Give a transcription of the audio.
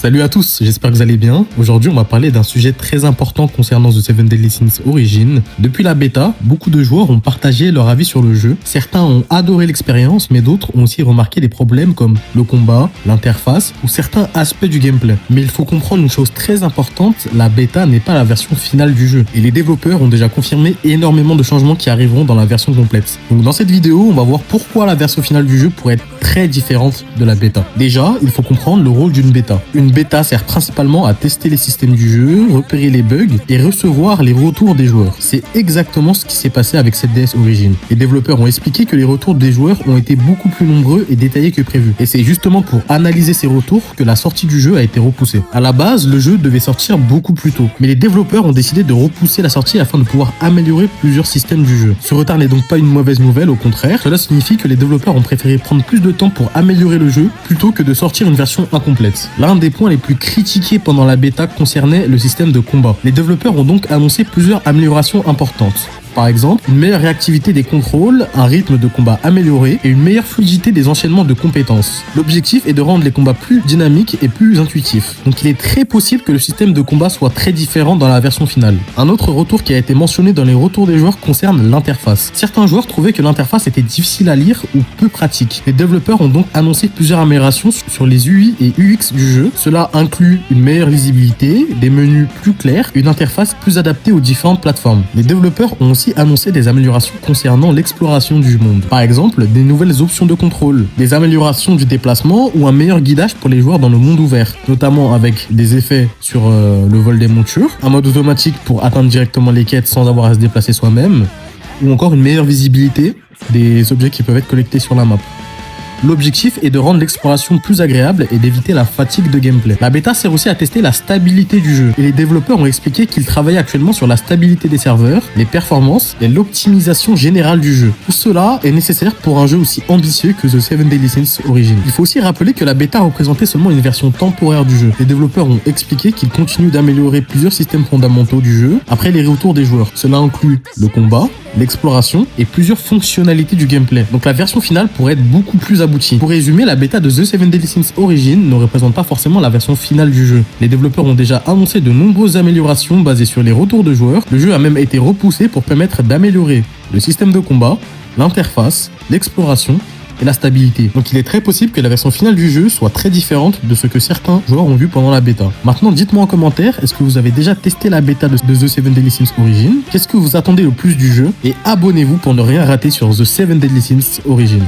Salut à tous, j'espère que vous allez bien. Aujourd'hui, on va parler d'un sujet très important concernant The Seven Deadly Sins Origins. Depuis la bêta, beaucoup de joueurs ont partagé leur avis sur le jeu. Certains ont adoré l'expérience, mais d'autres ont aussi remarqué des problèmes comme le combat, l'interface ou certains aspects du gameplay. Mais il faut comprendre une chose très importante, la bêta n'est pas la version finale du jeu. Et les développeurs ont déjà confirmé énormément de changements qui arriveront dans la version complète. Donc dans cette vidéo, on va voir pourquoi la version finale du jeu pourrait être très différente de la bêta. Déjà, il faut comprendre le rôle d'une bêta. Une bêta sert principalement à tester les systèmes du jeu, repérer les bugs et recevoir les retours des joueurs. C'est exactement ce qui s'est passé avec cette DS Origins. Les développeurs ont expliqué que les retours des joueurs ont été beaucoup plus nombreux et détaillés que prévu. Et c'est justement pour analyser ces retours que la sortie du jeu a été repoussée. À la base, le jeu devait sortir beaucoup plus tôt, mais les développeurs ont décidé de repousser la sortie afin de pouvoir améliorer plusieurs systèmes du jeu. Ce retard n'est donc pas une mauvaise nouvelle, au contraire, cela signifie que les développeurs ont préféré prendre plus de temps pour améliorer le jeu plutôt que de sortir une version incomplète. L'un des points les plus critiqués pendant la bêta concernait le système de combat. Les développeurs ont donc annoncé plusieurs améliorations importantes. Par exemple, une meilleure réactivité des contrôles, un rythme de combat amélioré et une meilleure fluidité des enchaînements de compétences. L'objectif est de rendre les combats plus dynamiques et plus intuitifs. Donc il est très possible que le système de combat soit très différent dans la version finale. Un autre retour qui a été mentionné dans les retours des joueurs concerne l'interface. Certains joueurs trouvaient que l'interface était difficile à lire ou peu pratique. Les développeurs ont donc annoncé plusieurs améliorations sur les UI et UX du jeu. Cela inclut une meilleure lisibilité, des menus plus clairs, une interface plus adaptée aux différentes plateformes. Les développeurs ont aussi annoncé des améliorations concernant l'exploration du monde. Par exemple, des nouvelles options de contrôle, des améliorations du déplacement ou un meilleur guidage pour les joueurs dans le monde ouvert, notamment avec des effets sur le vol des montures, un mode automatique pour atteindre directement les quêtes sans avoir à se déplacer soi-même, ou encore une meilleure visibilité des objets qui peuvent être collectés sur la map. L'objectif est de rendre l'exploration plus agréable et d'éviter la fatigue de gameplay. La bêta sert aussi à tester la stabilité du jeu et les développeurs ont expliqué qu'ils travaillaient actuellement sur la stabilité des serveurs, les performances et l'optimisation générale du jeu. Tout cela est nécessaire pour un jeu aussi ambitieux que The Seven Deadly Sins Origins. Il faut aussi rappeler que la bêta représentait seulement une version temporaire du jeu. Les développeurs ont expliqué qu'ils continuent d'améliorer plusieurs systèmes fondamentaux du jeu après les retours des joueurs. Cela inclut le combat, l'exploration et plusieurs fonctionnalités du gameplay. Donc la version finale pourrait être beaucoup plus aboutie. Pour résumer, la bêta de The Seven Deadly Sins Origins ne représente pas forcément la version finale du jeu. Les développeurs ont déjà annoncé de nombreuses améliorations basées sur les retours de joueurs. Le jeu a même été repoussé pour permettre d'améliorer le système de combat, l'interface, l'exploration et la stabilité. Donc il est très possible que la version finale du jeu soit très différente de ce que certains joueurs ont vu pendant la bêta. Maintenant, dites-moi en commentaire, est-ce que vous avez déjà testé la bêta de The Seven Deadly Sins Origins? Qu'est-ce que vous attendez le plus du jeu? Et abonnez-vous pour ne rien rater sur The Seven Deadly Sins Origins.